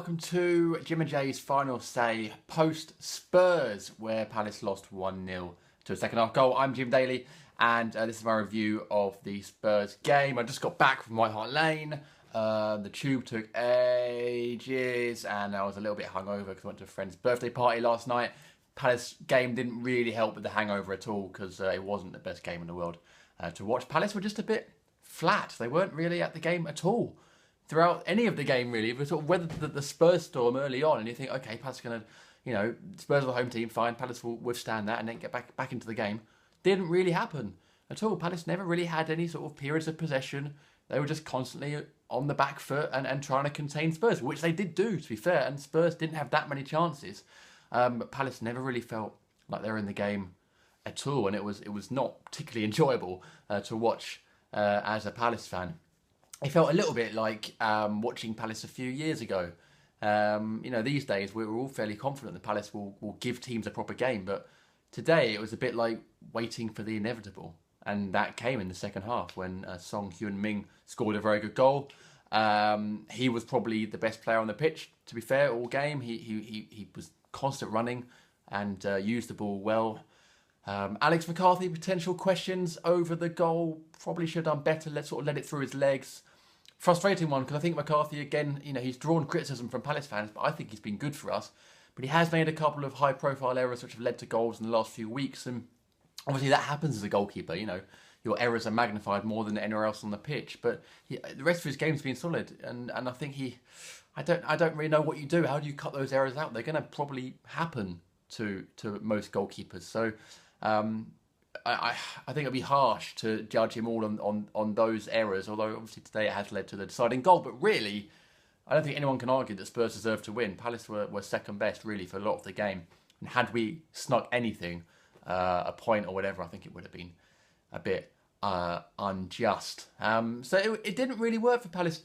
welcome to Jim and Jay's final say post Spurs, where Palace lost 1-0 to a second half goal. I'm Jim Daly, and this is my review of the Spurs game. I just got back from White Hart Lane. The tube took ages, and I was a little bit hungover because I went to a friend's birthday party last night. Palace game didn't really help with the hangover at all because it wasn't the best game in the world to watch. Palace were just a bit flat. They weren't really at the game at all throughout any of the game, really. But sort of weathered the Spurs storm early on, and you think, okay, Palace are going to, Spurs are the home team, fine, Palace will withstand that and then get back into the game. Didn't really happen at all. Palace never really had any sort of periods of possession. They were just constantly on the back foot and trying to contain Spurs, which they did do, to be fair, and Spurs didn't have that many chances. But Palace never really felt like they were in the game at all, and it was not particularly enjoyable to watch as a Palace fan. It felt a little bit like watching Palace a few years ago. These days we're all fairly confident that Palace will give teams a proper game, but today it was a bit like waiting for the inevitable, and that came in the second half when Song Hyun-min scored a very good goal. He was probably the best player on the pitch, to be fair, all game. He was constant running and used the ball well. Alex McCarthy, potential questions over the goal. Probably should have done better. Let it through his legs. Frustrating one, because I think McCarthy, again, he's drawn criticism from Palace fans, but I think he's been good for us. But he has made a couple of high-profile errors which have led to goals in the last few weeks, and obviously that happens as a goalkeeper. Your errors are magnified more than anywhere else on the pitch. But the rest of his game's been solid, and I think I don't really know what you do. How do you cut those errors out? They're going to probably happen to most goalkeepers. So I think it'd be harsh to judge him all on those errors, although obviously today it has led to the deciding goal. But really, I don't think anyone can argue that Spurs deserved to win. Palace were second best, really, for a lot of the game. And had we snuck anything, a point or whatever, I think it would have been a bit unjust. So it didn't really work for Palace.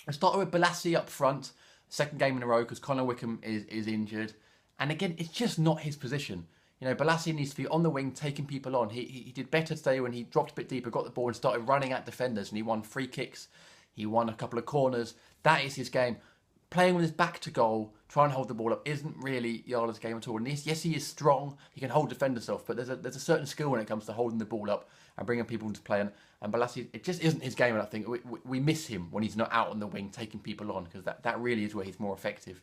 I started with Balassi up front, second game in a row, because Conor Wickham is injured. And again, it's just not his position. Balassi needs to be on the wing, taking people on. He did better today when he dropped a bit deeper, got the ball and started running at defenders, and he won free kicks. He won a couple of corners. That is his game. Playing with his back to goal, trying to hold the ball up, isn't really Yala's game at all. And yes, he is strong. He can hold defenders off, but there's a certain skill when it comes to holding the ball up and bringing people into play. And Balassi, it just isn't his game, and I think we miss him when he's not out on the wing, taking people on, because that really is where he's more effective.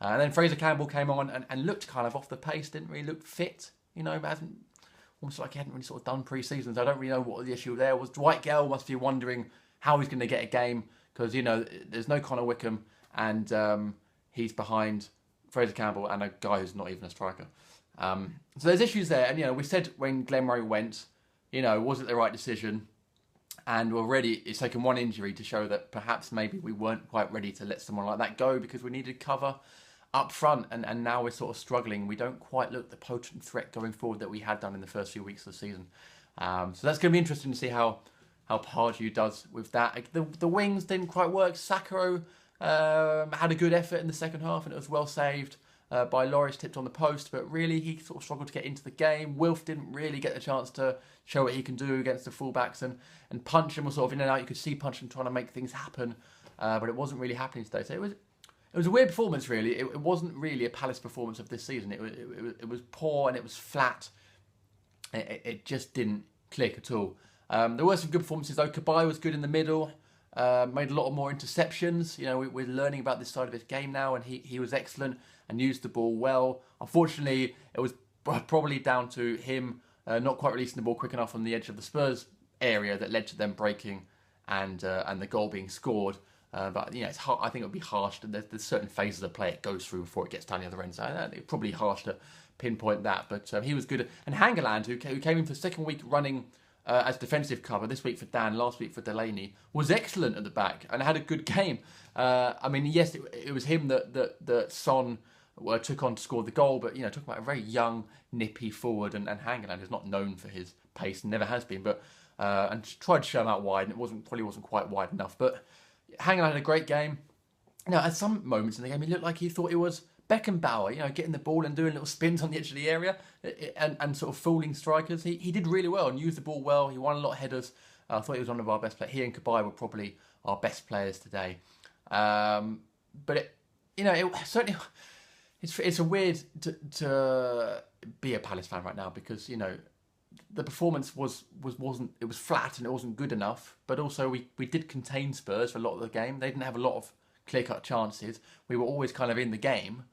And then Fraser Campbell came on and looked kind of off the pace, didn't really look fit. Hasn't, almost like he hadn't really sort of done pre-season. So I don't really know what the issue there was. Dwight Gale must be wondering how he's going to get a game, because, there's no Conor Wickham, and he's behind Fraser Campbell and a guy who's not even a striker. So there's issues there. And, we said when Glenn Murray went, was it the right decision? And already it's taken one injury to show that perhaps maybe we weren't quite ready to let someone like that go, because we needed cover up front, and now we're sort of struggling. We don't quite look the potent threat going forward that we had done in the first few weeks of the season. So that's going to be interesting to see how Pardew does with that. The wings didn't quite work. Sakaro had a good effort in the second half, and it was well saved by Loris, tipped on the post, but really he sort of struggled to get into the game. Wilf didn't really get the chance to show what he can do against the fullbacks, and Puncheon was sort of in and out. You could see Puncheon trying to make things happen, but it wasn't really happening today. So it was a weird performance, really. It wasn't really a Palace performance of this season. It was poor and it was flat. It just didn't click at all. There were some good performances, though. Cabaye was good in the middle. Made a lot more interceptions. We're learning about this side of his game now, and he was excellent and used the ball well. Unfortunately, it was probably down to him not quite releasing the ball quick enough on the edge of the Spurs area that led to them breaking and the goal being scored. But it's hard, I think it would be harsh. There's certain phases of play it goes through before it gets down the other end. So it's probably harsh to pinpoint that. But he was good. And Hangeland, who came in for the second week running as defensive cover, this week for Dan, last week for Delaney, was excellent at the back and had a good game. Yes, it was him that Son took on to score the goal. But talking about a very young, nippy forward, and Hangeland is not known for his pace, and never has been. But and tried to show him out wide, and it probably wasn't quite wide enough. But Hangeland had a great game. At some moments in the game, he looked like he thought he was Beckenbauer, getting the ball and doing little spins on the edge of the area and sort of fooling strikers. He did really well and used the ball well. He won a lot of headers. I thought he was one of our best players. He and Cabaye were probably our best players today. But it certainly it's a weird to be a Palace fan right now because the performance wasn't it was flat and it wasn't good enough. But also we did contain Spurs for a lot of the game. They didn't have a lot of clear-cut chances. We were always kind of in the game.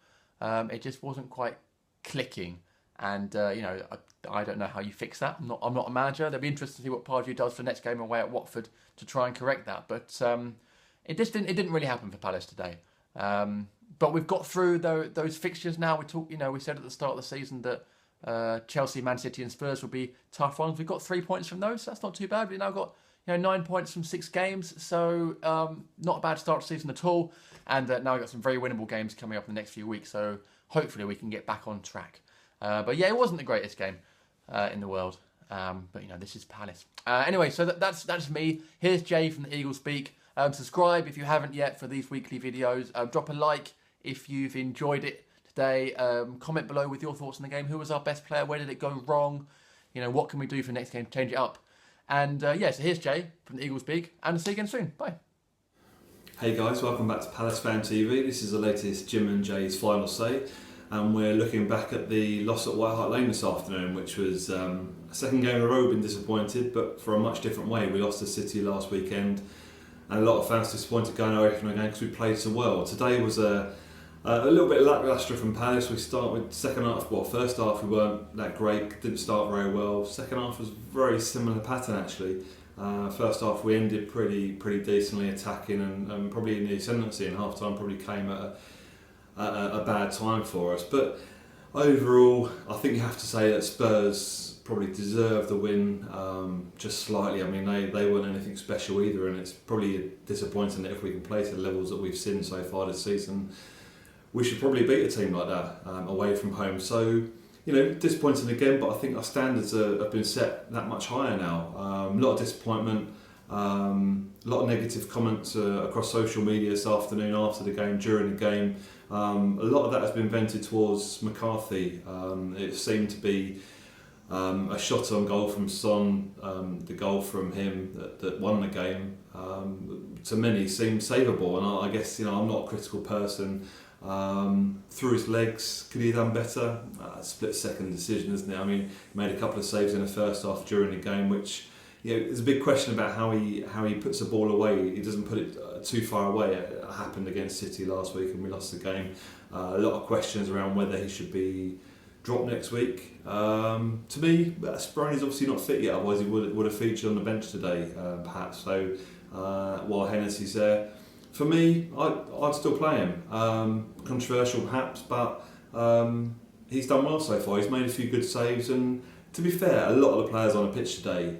It just wasn't quite clicking. And I don't know how you fix that. I'm not a manager. They'll be interested to see what Pardew does for the next game away at Watford to try and correct that. But it didn't really happen for Palace today. But we've got through those fixtures now. We said at the start of the season that Chelsea, Man City, and Spurs would be tough ones. We've got 3 points from those. So that's not too bad. We've now got 9 points from 6 games. So not a bad start to the season at all. And now we've got some very winnable games coming up in the next few weeks. So hopefully we can get back on track. But yeah, it wasn't the greatest game in the world. But this is Palace. Anyway, so that's me. Here's Jay from the Eagle Speak. Subscribe if you haven't yet for these weekly videos. Drop a like if you've enjoyed it today. Comment below with your thoughts on the game. Who was our best player? Where did it go wrong? What can we do for the next game to change it up? And so here's Jay from the Eagle Speak. And see you again soon. Bye. Hey guys, welcome back to Palace Fan TV. This is the latest Jim and Jay's final say. And we're looking back at the loss at White Hart Lane this afternoon, which was a second game in a row. We've been disappointed, but for a much different way. We lost to City last weekend, and a lot of fans disappointed going away from the game because we played so well. Today was a little bit lacklustre from Palace. We start with second half. Well, first half we weren't that great. Didn't start very well. Second half was very similar pattern actually. First half we ended pretty decently attacking, and probably in the ascendancy in half time probably came at a bad time for us. But overall, I think you have to say that Spurs probably deserved the win just slightly. I mean, they weren't anything special either, and it's probably disappointing that if we can play to the levels that we've seen so far this season, we should probably beat a team like that away from home. So, disappointing again, but I think our standards have been set that much higher now. A lot of disappointment. A lot of negative comments across social media this afternoon, after the game, during the game. A lot of that has been vented towards McCarthy. It seemed to be a shot on goal from Son, the goal from him that won the game. To many seemed savable, and I guess I'm not a critical person. Through his legs, could he have done better? Split second decision, isn't it? I mean, he made a couple of saves in the first half during the game, which there's a big question about how he puts the ball away. He doesn't put it too far away. It happened against City last week and we lost the game. A lot of questions around whether he should be dropped next week. To me, Speroni's obviously not fit yet, otherwise he would have featured on the bench today, perhaps. So while Hennessy's there, for me, I'd still play him. Controversial perhaps, but he's done well so far. He's made a few good saves, and to be fair, a lot of the players on the pitch today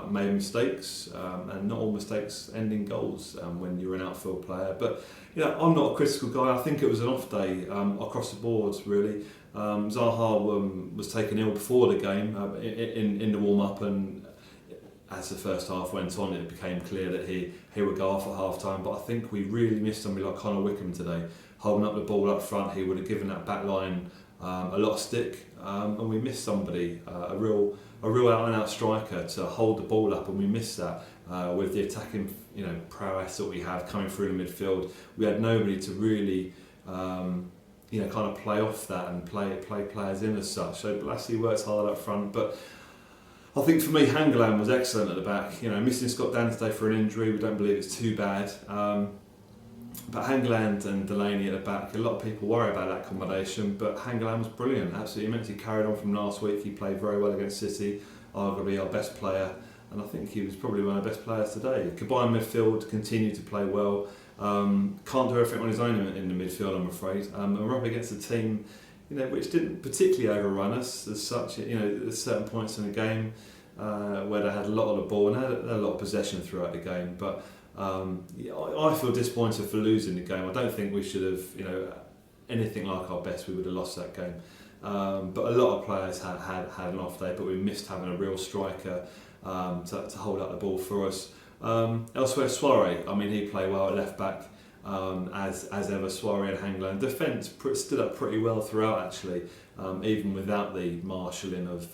made mistakes, and not all mistakes end in goals when you're an outfield player. But I'm not a critical guy. I think it was an off day across the boards, really. Zaha was taken ill before the game in the warm up, and as the first half went on, it became clear that he would go off at half time. But I think we really missed somebody like Connor Wickham today, holding up the ball up front. He would have given that back line a lot of stick, and we missed somebody, a real out and out striker to hold the ball up, and we missed that with the attacking prowess that we have coming through the midfield. We had nobody to really kind of play off that and play players in as such. So Blassie works hard up front, but I think for me Hangeland was excellent at the back. Missing Scott Dan today for an injury, we don't believe it's too bad. But Hangeland and Delaney at the back, a lot of people worry about that combination, but Hangeland was brilliant, absolutely immense. He carried on from last week. He played very well against City, arguably our best player, and I think he was probably one of the best players today. Combined midfield, continued to play well. Can't do everything on his own in the midfield, I'm afraid. And we're up against a team which didn't particularly overrun us as such. There's certain points in the game where they had a lot of the ball and had a lot of possession throughout the game, but I feel disappointed for losing the game. I don't think we should have, anything like our best. We would have lost that game. But a lot of players had an off day, but we missed having a real striker to hold up the ball for us. Elsewhere, Soiree. I mean, he played well at left back as ever. Soiree and Hangeland. Defence stood up pretty well throughout, actually, even without the marshalling of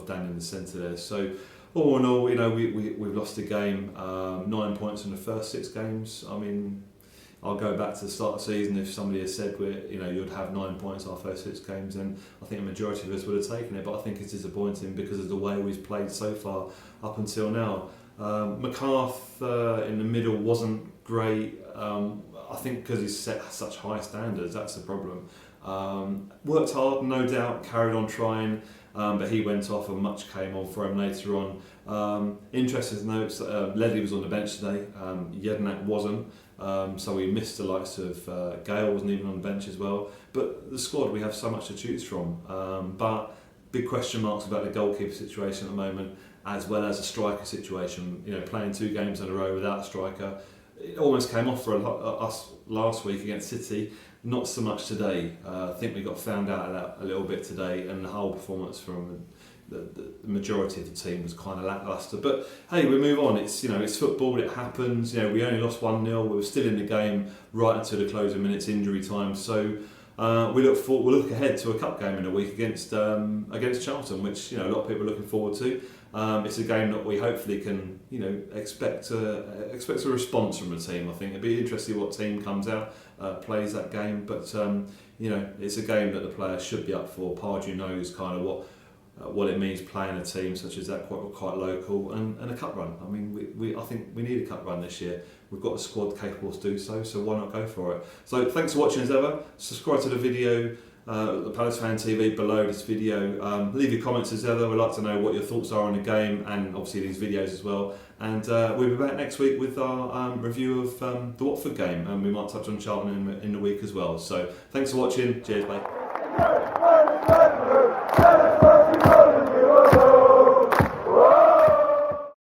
Dan in the centre there. So, all in all, we've lost a game, 9 points in the first 6 games. I mean, I'll go back to the start of the season. If somebody had said you'd have 9 points our first 6 games, then I think a majority of us would have taken it. But I think it's disappointing because of the way we've played so far up until now. McCarthy in the middle wasn't great. I think because he's set such high standards, that's the problem. Worked hard, no doubt, carried on trying, but he went off and much came on for him later on. Interesting notes, Ledley was on the bench today, Jednak wasn't, so we missed the likes of Gale wasn't even on the bench as well. But the squad, we have so much to choose from, but big question marks about the goalkeeper situation at the moment, as well as a striker situation. Playing 2 games in a row without a striker, it almost came off for us last week against City. Not so much today. I think we got found out of that a little bit today, and the whole performance from the majority of the team was kind of lacklustre. But hey, we move on. It's football. It happens. We only lost 1-0. We were still in the game right until the closing minutes, injury time. So we look ahead to a cup game in a week against Charlton, which a lot of people are looking forward to. It's a game that we hopefully can expect a response from the team. I think it'd be interesting what team comes out, plays that game, but it's a game that the players should be up for. Pardew knows kind of what it means playing a team such as that, quite local, and a cup run. I mean, I think we need a cup run this year. We've got a squad capable to do so why not go for it? So thanks for watching as ever. Subscribe to the video, the Palace Fan TV below this video. Leave your comments as ever. We'd like to know what your thoughts are on the game and obviously these videos as well. And we'll be back next week with our review of the Watford game, and we might touch on Charlton in the week as well. So thanks for watching. Cheers, bye.